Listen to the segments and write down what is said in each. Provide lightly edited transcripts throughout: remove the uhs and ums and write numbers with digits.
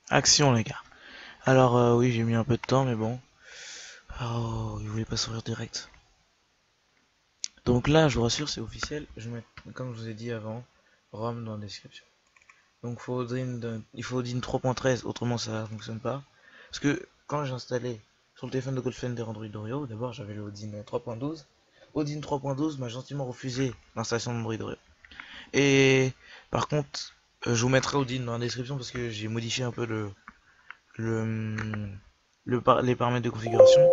Action les gars. Alors oui j'ai mis un peu de temps mais bon. Oh il voulait pas s'ouvrir direct. Donc là je vous rassure c'est officiel. Je mets comme je vous ai dit avant ROM dans la description. Donc il faut Odin 3.13 autrement ça fonctionne pas. Parce que quand j'ai installé sur le téléphone de Goldfinder Android Oreo, d'abord j'avais le Odin 3.12. Odin 3.12 m'a gentiment refusé l'installation d'Android Oreo. Et par contre je vous mettrai Odin dans la description parce que j'ai modifié un peu le, les paramètres de configuration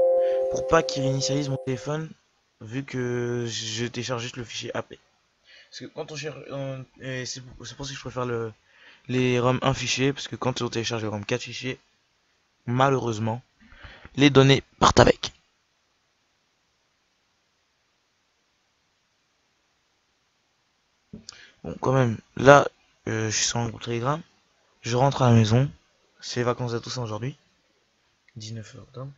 pour pas qu'il réinitialise mon téléphone vu que je télécharge juste le fichier AP. Parce que quand on cherche, c'est pour ça que je préfère les ROM 1 fichier parce que quand on télécharge les ROM 4 fichiers, malheureusement, les données partent avec. Bon, quand même, là, je suis sur un groupe Telegram, je rentre à la maison, c'est les vacances à Toussaint aujourd'hui, 19 octobre.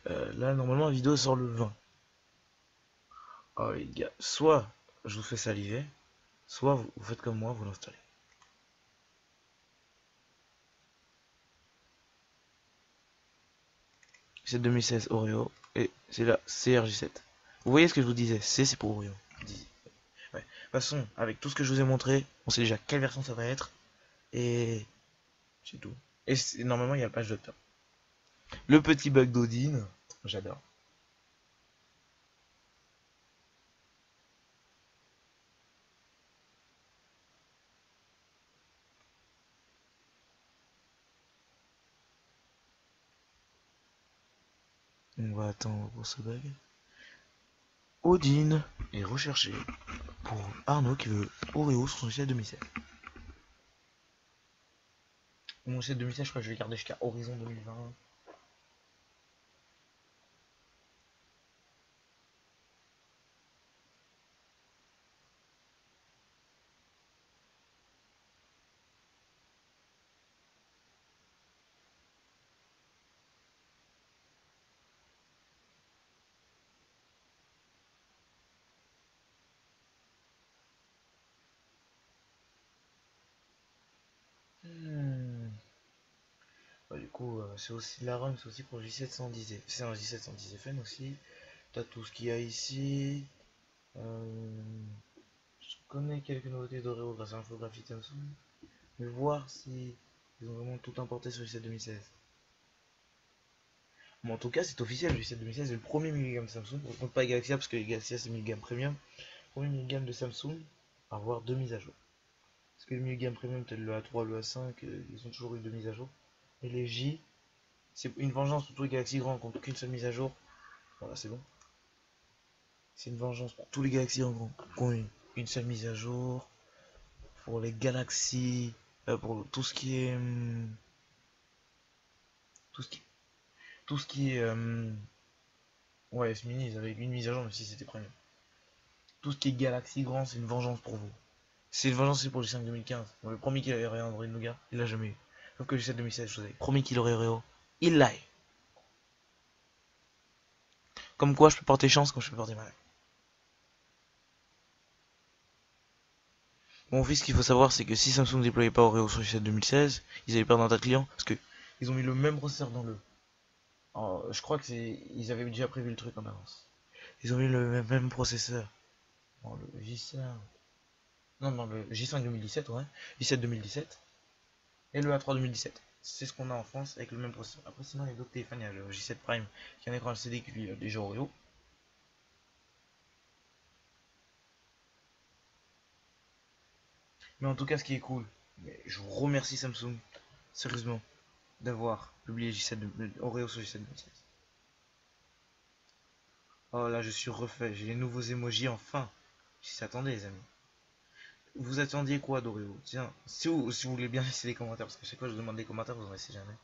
Là, normalement, la vidéo sort le 20. Oh les gars, soit je vous fais saliver, soit vous faites comme moi, vous l'installez. C'est 2016 Oreo et c'est la CRJ7. Vous voyez ce que je vous disais, c'est pour Oreo. Ouais. De toute façon, avec tout ce que je vous ai montré, on sait déjà quelle version ça va être et c'est tout. Et normalement, il y a le patch docteur. Le petit bug d'Odin, j'adore. On va attendre pour ce bug. Odin est recherché pour Arnaud qui veut Oreo sur son site 2016. Mon site 2016, je crois que je vais garder jusqu'à Horizon 2020. Hmm. Bah, du coup, c'est aussi de la ROM, c'est aussi pour J710. C'est un J710 FN aussi. T'as tout ce qu'il y a ici. Je connais quelques nouveautés d'Oreo grâce à l'infographie de Samsung. Mais voir si ils ont vraiment tout importé sur le J7 2016. Bon, en tout cas, c'est officiel, le J7 2016 est le premier multigamme de Samsung. On compte pas Galaxy A parce que Galaxy A c'est le multigamme premium. Premier multigamme de Samsung à avoir deux mises à jour. Parce que le multigamme premium, tel le A3, le A5, ils ont toujours eu deux mises à jour. Et les J, c'est une vengeance pour tous les Galaxy grands qui n'ont qu'une seule mise à jour. Voilà, c'est bon. C'est une vengeance pour tous les Galaxy grands qui ont une seule mise à jour. Pour les Galaxy, pour tout ce qui est. Tout ce qui, tout ce qui est. Ouais, S-Mini, ils avaient une mise à jour, même si c'était premium. Tout ce qui est Galaxy grand, c'est une vengeance pour vous. C'est une vengeance aussi pour le 5 2015. On avait promis qu'il aurait Android Nougat, il l'a jamais eu. Sauf que le 7 2016, je vous avais promis qu'il aurait Oreo. Il l'a eu. Comme quoi, je peux porter chance quand je peux porter malheur. Bon, fils, ce qu'il faut savoir, c'est que si Samsung ne déployait pas Oreo sur le 7 2016, ils allaient perdre un tas de clients. Parce que ils ont mis le même processeur dans le. Alors, je crois que c'est. Ils avaient déjà prévu le truc en avance. Ils ont mis le même processeur dans le J5. Non, dans le J5 2017, ouais. J7 2017. Et le A3 2017. C'est ce qu'on a en France avec le même processeur. Après, sinon, il y a d'autres téléphones. Il y a le J7 Prime qui a un écran LCD qui lui a déjà Oreo. Mais en tout cas, ce qui est cool, mais je vous remercie Samsung, sérieusement, d'avoir publié J7 Oreo sur J7 2016. Oh là, je suis refait. J'ai les nouveaux emojis enfin. J'y s'attendait, les amis. Vous attendiez quoi d'Oreo? Tiens, si vous voulez bien laisser des commentaires, parce que chaque fois que je demande des commentaires, vous en laissez jamais.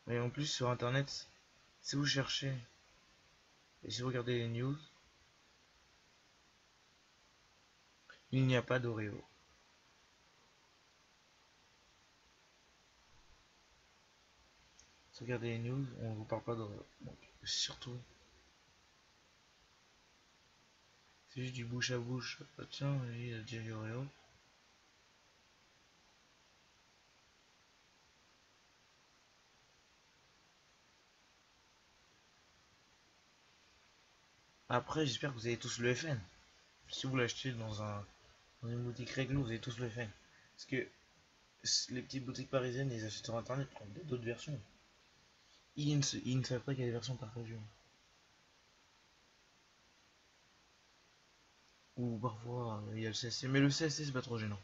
Et en plus, sur internet, si vous cherchez et si vous regardez les news, il n'y a pas d'Oreo. regardez les news, on vous parle pas de... Donc, surtout, c'est juste du bouche à bouche. Ah, tiens, il a déjà vu Oreo. Après, j'espère que vous avez tous le FN. Si vous l'achetez dans une boutique réglo, vous avez tous le FN. Parce que les petites boutiques parisiennes, les achètent sur internet, prennent d'autres versions. Ils ne savent pas qu'il y a des versions par région. Ou parfois, il y a le CSC. Mais le CSC, c'est pas trop gênant.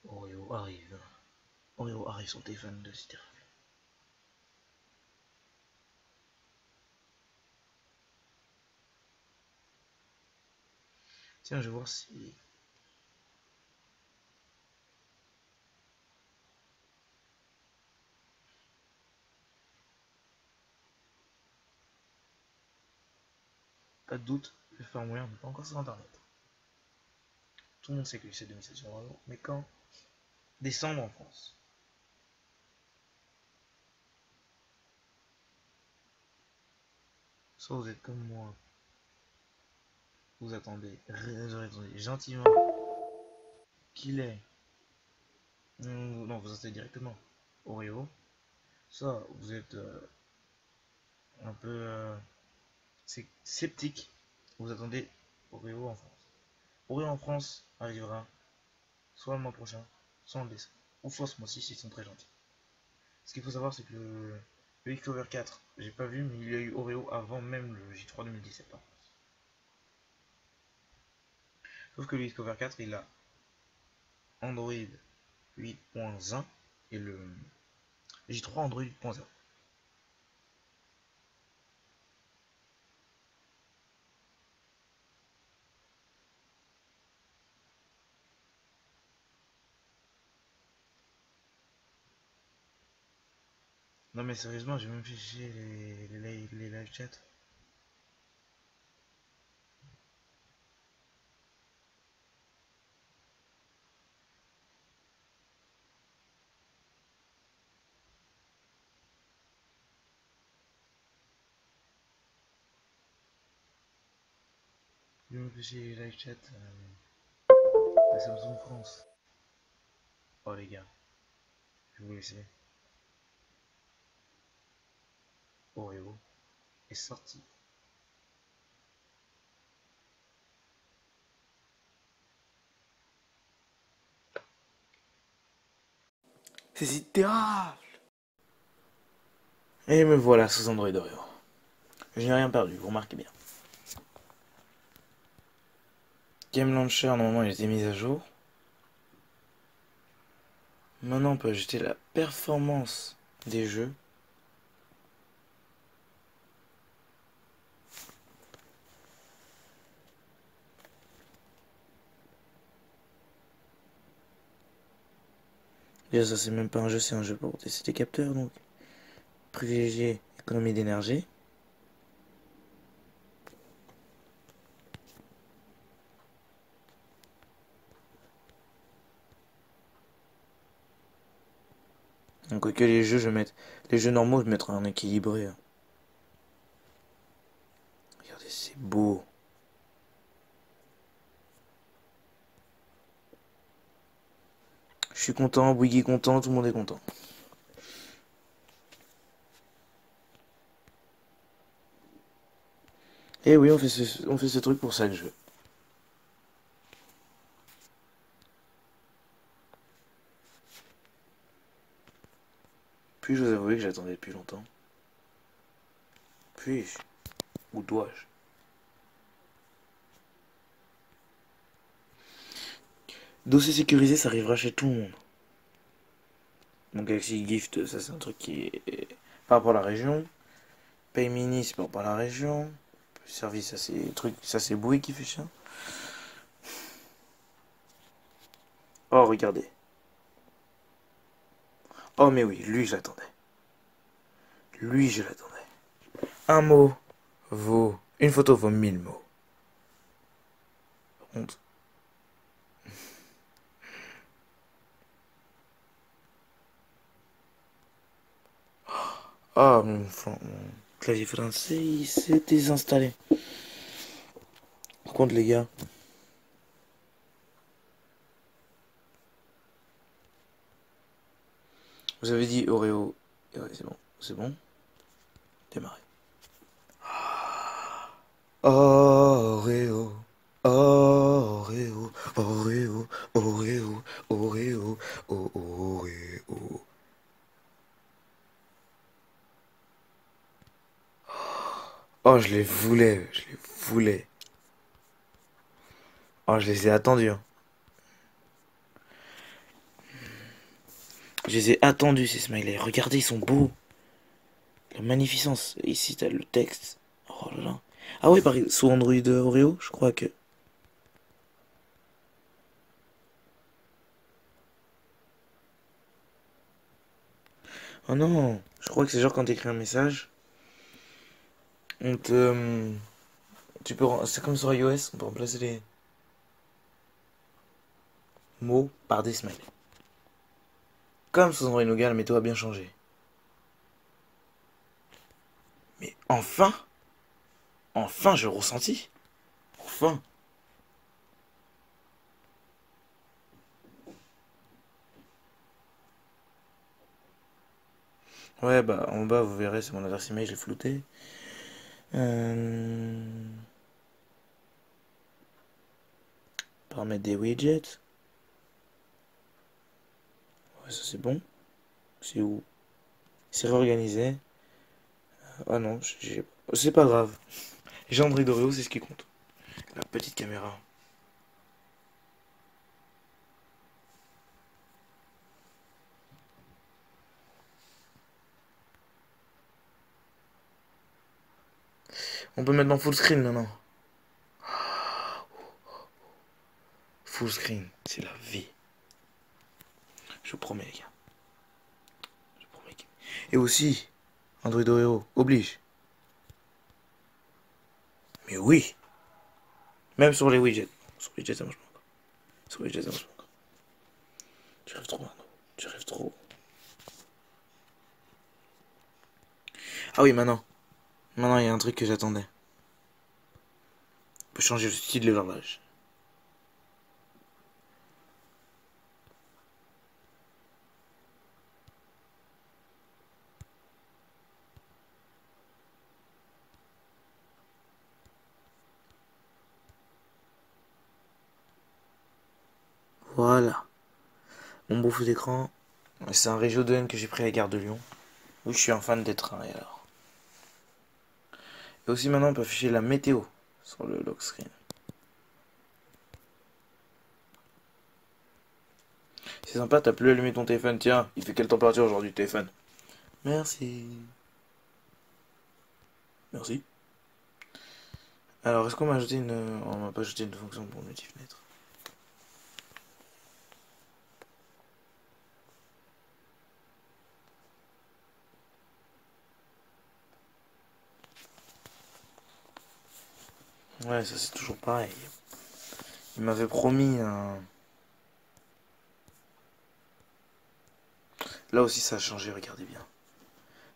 Oreo arrive. Oreo arrive son téléphone de Cité. Tiens, je vais voir si... Pas de doute, le firmware n'est pas encore sur internet. Tout le monde sait que c'est 2007 sur Oreo. Mais quand? Décembre en France. Soit vous êtes comme moi. Vous attendez gentiment qu'il est. Non, vous attendez directement Oreo. Soit vous êtes un peu sceptique. Vous attendez Oreo en France. Oreo en France arrivera soit le mois prochain, soit en décembre. Ou soit ce mois-ci s'ils sont très gentils. Ce qu'il faut savoir, c'est que le X-Cover 4, j'ai pas vu, mais il y a eu Oreo avant même le J3 2017 en France. Sauf que le X-Cover 4, il a Android 8.1 et le J3 Android 8.0. Non mais sérieusement, j'ai même fiché les live chats. J'ai même fiché les live chats à Samsung France. Oh les gars, je vais vous laisser. Oreo est sorti. C'est terrible. Et me voilà sous Android Oreo. Je n'ai rien perdu, vous remarquez bien. Game Launcher, normalement, il était mis à jour. Maintenant, on peut ajouter la performance des jeux. Déjà, ça, c'est même pas un jeu, c'est un jeu pour tester des capteurs, donc. Privilégier économie d'énergie. Donc, que les jeux, les jeux normaux, je mettrai en équilibré. Regardez, c'est beau. Je suis content, Bouygues est content, tout le monde est content. Et oui, on fait ce truc pour ça, le jeu. Puis-je vous avouer que j'attendais depuis longtemps? Puis-je? Ou dois-je? Dossier sécurisé, ça arrivera chez tout le monde. Donc Galaxy Gift, ça c'est un truc qui est par rapport à la région. Pay Mini, c'est par rapport à la région. Service, ça c'est Bouygues qui fait ça. Oh, regardez. Oh, mais oui, lui, je l'attendais. Lui, je l'attendais. Un mot vaut... Une photo vaut 1000 mots. Par contre, Ah, mon clavier français, il s'est désinstallé. Par contre, les gars, vous avez dit Oreo. Ouais, c'est bon, c'est bon. Démarrer. Oreo, Oreo, Oreo, Oreo, Oreo, Oreo. Oh, je les voulais, je les voulais. Oh, je les ai attendus, hein. Je les ai attendus, ces smileys. Regardez, ils sont beaux. La magnificence. Ici, t'as le texte. Oh là là. Ah oui, sous Android Oreo, je crois que... Oh non, je crois que c'est genre quand t'écris un message, on te... C'est comme sur iOS, on peut remplacer les mots par des smileys. Comme sous Android Nougat, la météo a bien changé. Mais enfin, enfin, je le ressentis. Enfin. Ouais, bah en bas, vous verrez, c'est mon adresse email, j'ai flouté. Euh... Paramètres des widgets. Ouais, ça c'est bon. C'est où? C'est réorganisé. Ah non, c'est pas grave. J'ai Android Oreo, c'est ce qui compte. La petite caméra. On peut mettre en full screen maintenant. Full screen, c'est la vie. Je vous promets, les gars. Je vous promets. Et aussi, Android Oreo oblige. Mais oui, même sur les widgets. Sur les widgets, ça marche pas encore. Sur les widgets, ça marche pas encore. Tu rêves trop, Arnaud. Tu rêves trop. Ah oui, maintenant. Maintenant, il y a un truc que j'attendais. On peut changer le style de l'horloge. Voilà. Mon beau fond d'écran. C'est un Regio 2N que j'ai pris à la gare de Lyon. Oui, je suis un fan des trains, et alors. Et aussi, maintenant, on peut afficher la météo sur le lock screen. C'est sympa, t'as plus allumé ton téléphone. Tiens, il fait quelle température aujourd'hui, téléphone? Merci. Merci. Alors, est-ce qu'on m'a ajouté une... On m'a pas ajouté une fonction pour multi-fenêtre. Ouais, ça c'est toujours pareil. Il m'avait promis un... Là aussi ça a changé, regardez bien.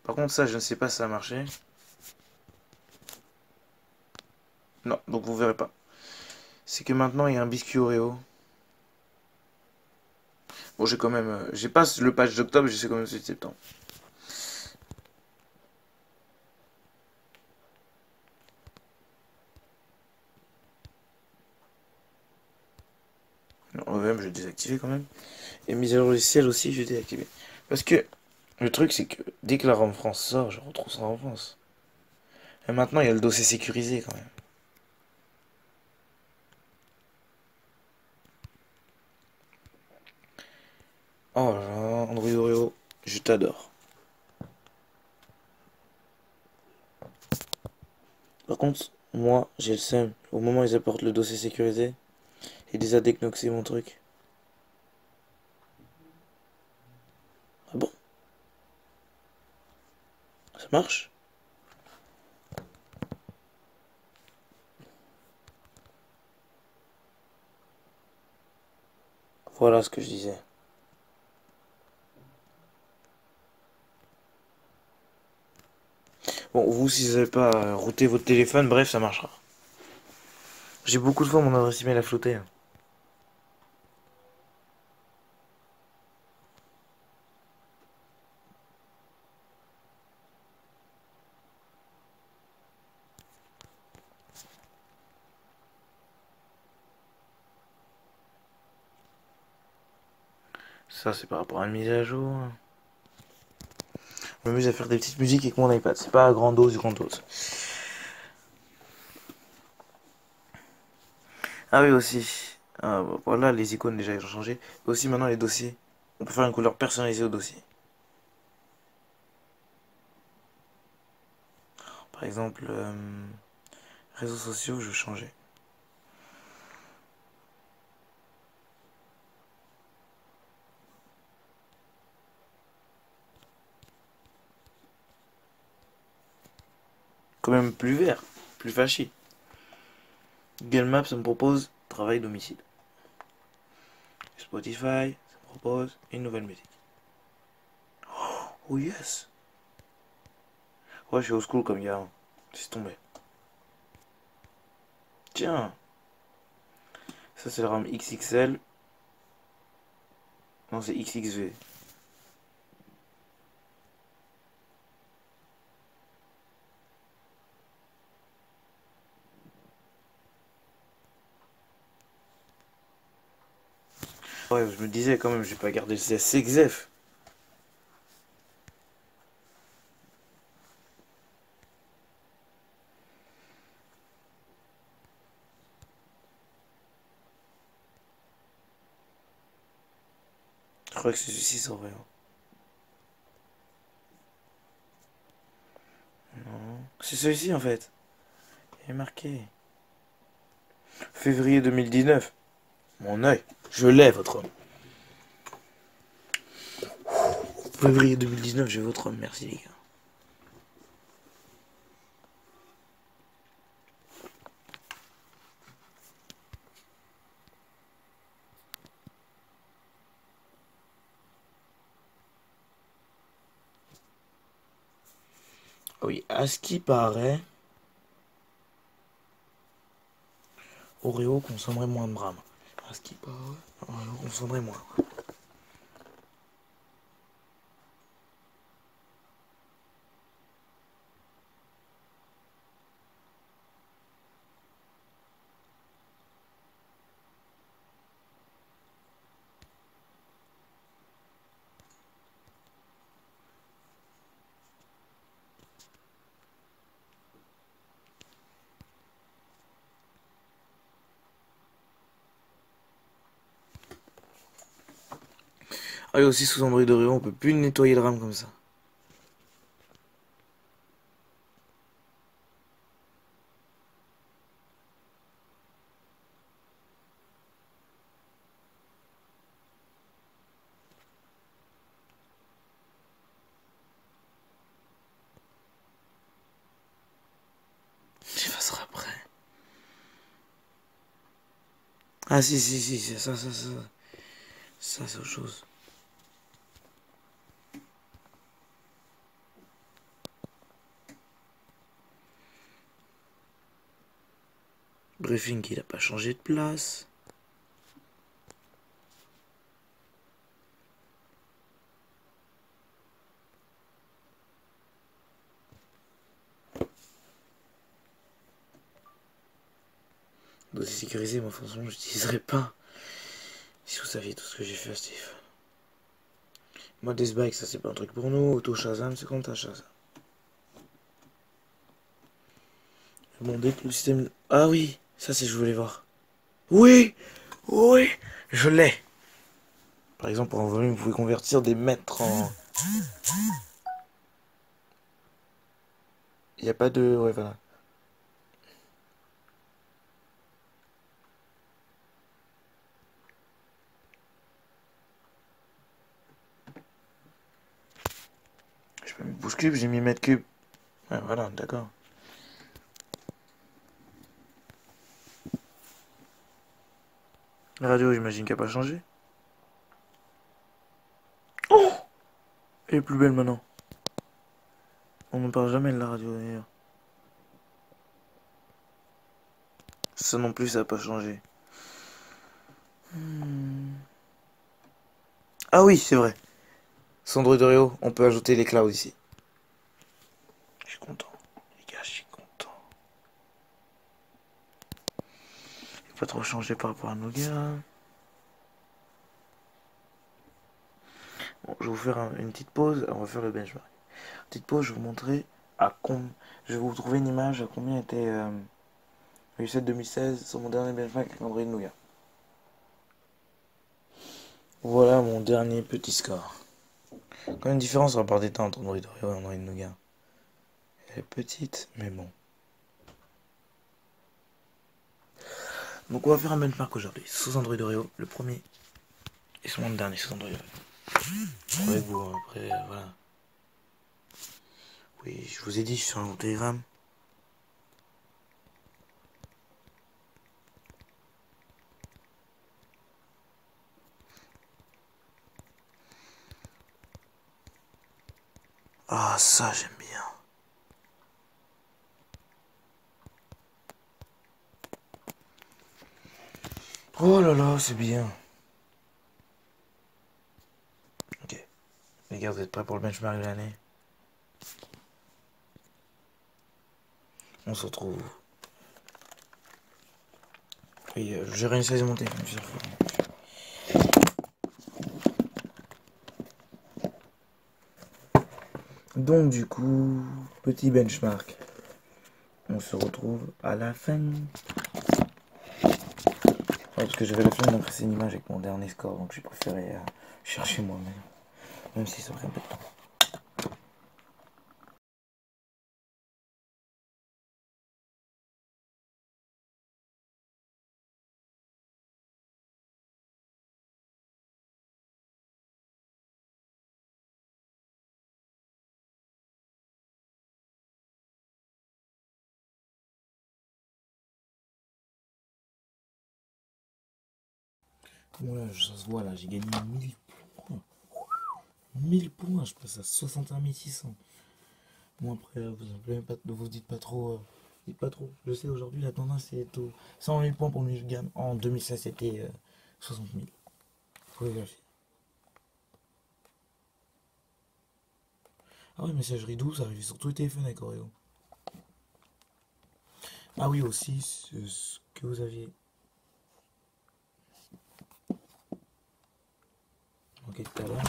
Par contre ça, je ne sais pas si ça a marché. Non, donc vous verrez pas. C'est que maintenant il y a un biscuit Oreo. Bon, j'ai quand même... j'ai pas le patch d'octobre, j'ai quand même celui de septembre. Non, même, je vais désactiver quand même. Et mise à jour logiciel aussi, je vais désactiver. Parce que le truc, c'est que dès que la ROM France sort, je retrouve ça en France. Et maintenant, il y a le dossier sécurisé quand même. Oh là là, Android Oreo, je t'adore. Par contre, moi, j'ai le seum. Au moment où ils apportent le dossier sécurisé, il les a déknoxé mon truc. Ah bon? Ça marche? Voilà ce que je disais. Bon, vous, si vous n'avez pas routé votre téléphone, bref, ça marchera. J'ai beaucoup de fois mon adresse email a flotté, hein. Ça, c'est par rapport à une mise à jour. Je m'amuse à faire des petites musiques avec mon iPad. C'est pas grandos, grandos. Ah oui, aussi. Ah, bah, voilà, les icônes déjà ils ont changé. Aussi, maintenant, les dossiers. On peut faire une couleur personnalisée au dossier. Par exemple, réseaux sociaux, je vais changer. Quand même plus vert, plus flashy. Google Maps, ça me propose travail domicile. Spotify, ça me propose une nouvelle musique. Oh yes! Ouais, je suis au school comme gars. C'est tombé. Tiens, ça c'est le RAM XXL. Non, c'est XXV. Ouais, je me disais quand même, j'ai pas gardé le CXF. Je crois que c'est celui-ci sans vrai. Non, c'est celui-ci en fait. Il est marqué. Février 2019. Mon œil. Je l'ai, votre homme. Février 2019, j'ai votre homme. Merci, les gars. Oui, à ce qui paraît, Oreo consommerait moins de brames. À ce qui paraît, Oreo consommerait moins. Ah, et aussi sous Android Oreo, on peut plus nettoyer le RAM comme ça. J'effacerai après. Ah si, si, si, c'est ça, ça, ça. Ça, c'est autre chose. Briefing, il a pas changé de place. Dossier sécurisé, moi, franchement, je n'utiliserai pas. Si vous saviez tout ce que j'ai fait à ce téléphone. Mode bike, ça c'est pas un truc pour nous. Auto Shazam, c'est comme ta Shazam. Bon, dès que le système. Ah oui, ça c'est je voulais voir. Oui, oui, je l'ai. Par exemple, en volume, vous pouvez convertir des mètres en. Il n'y a pas de. Ouais, voilà. Je peux mis pouces cubes, j'ai mis mètres cubes. Ouais, voilà, d'accord. La radio, j'imagine qu'elle n'a pas changé. Oh, elle est plus belle maintenant. On ne parle jamais de la radio d'ailleurs. Ça non plus, ça n'a pas changé. Ah oui, c'est vrai. Sandro Oreo, on peut ajouter les clouds ici. Je suis content. Les gars, je suis content. Il pas trop changé par rapport à nos gars. Bon, je vais vous faire une petite pause. On va faire le benchmark. Petite pause, je vais vous montrer à combien. Je vais vous trouver une image à combien était U7 2016 sur mon dernier benchmark avec Android Nougat. Voilà mon dernier petit score. Quand même une différence par rapport des temps entre Android Oreo et Android Nougat. Elle est petite, mais bon. Donc on va faire un benchmark aujourd'hui sous Android Oreo, le premier et sur mon dernier sous Android Oreo. Avec vous, après, voilà. Oui, je vous ai dit, je suis sur un Telegram. Ah, ça j'aime bien. Oh là là, c'est bien. Ok. Les gars, vous êtes prêts pour le benchmark de l'année? On se retrouve. Oui, j'ai réussi à monter plusieurs fois. Donc du coup, petit benchmark. On se retrouve à la fin. Ouais, parce que j'avais la flemme d'impresser une image avec mon dernier score, donc j'ai préféré chercher moi-même. Même si ça ferait un peu de temps. Bon là, ça se voit là, j'ai gagné 1000 points. 1000 points, je passe à 61 600. Bon après, vous dites pas trop. Dites pas trop. Je sais, aujourd'hui la tendance est au 100 000 points pour le milieu de gamme. En 2016 c'était 60 000. Faut vérifier. Ah ouais, messagerie douce, arrivé sur tous les téléphones avec Oreo. Ah oui, aussi, ce que vous aviez. Ok, tout à l'heure.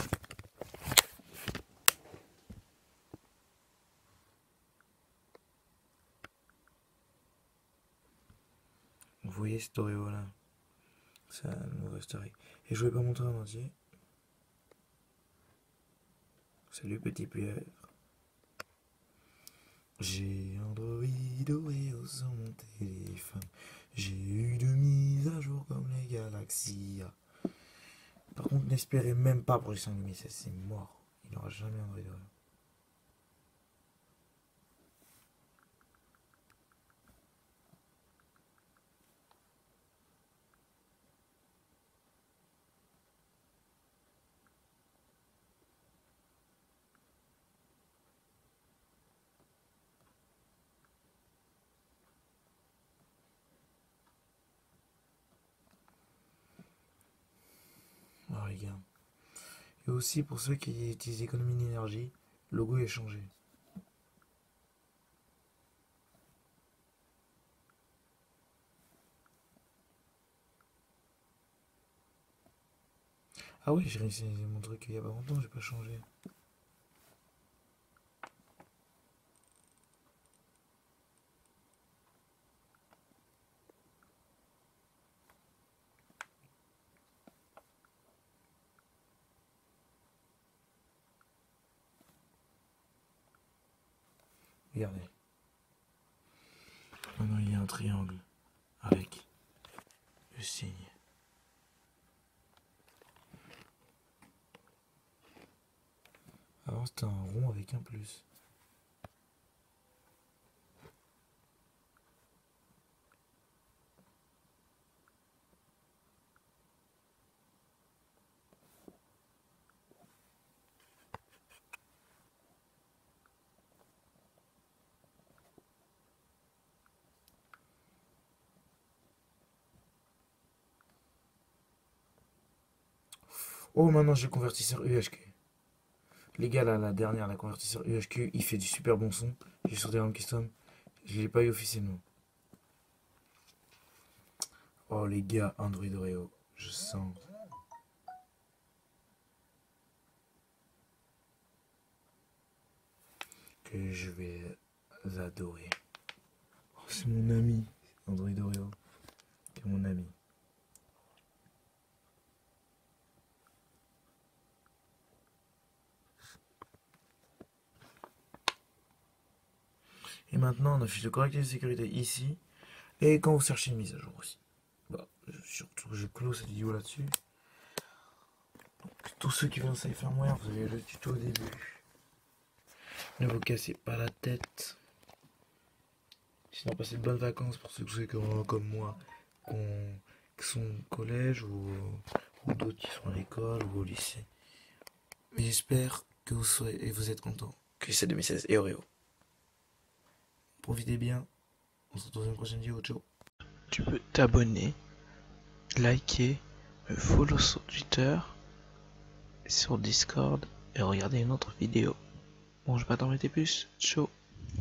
Vous voyez cet Oreo là. C'est un nouveau story. Et je vais pas montrer en entier. Salut petit pieuvre. J'ai Android Oreo sur mon téléphone. J'ai eu de mise à jour comme les galaxies. Par contre, n'espérez même pas pour les 5 ça c'est mort. Il n'y aura jamais Android Oreo. Ah, regarde. Et aussi pour ceux qui utilisent l'économie d'énergie, le logo est changé. Ah oui, j'ai réussi mon truc il y a pas longtemps, j'ai pas changé. Regardez. Maintenant il y a un triangle avec le signe. Avant c'était un rond avec un plus. Oh, maintenant j'ai le convertisseur UHQ. Les gars, là, la dernière, la convertisseur UHQ, il fait du super bon son. J'ai sur des rames custom. Je l'ai pas eu officiellement. Oh, les gars, Android Oreo. Je sens que je vais adorer. Oh, c'est mon ami, Android Oreo. C'est mon ami. Et maintenant, on affiche le correctif de sécurité ici. Et quand vous cherchez une mise à jour aussi. Bah, surtout, je close cette vidéo là-dessus. Tous ceux qui veulent savoir faire moyen, vous avez le tuto au début. Ne vous cassez pas la tête. Sinon, passez de bonnes vacances pour ceux comme moi qui sont au collège ou d'autres qui sont à l'école ou au lycée. Mais j'espère que vous êtes contents que c'est 2016 et Oreo. Profitez bien. On se retrouve dans une prochaine vidéo. Ciao. Tu peux t'abonner, liker, me follow sur Twitter, sur Discord et regarder une autre vidéo. Bon, je vais pas t'embêter plus. Ciao.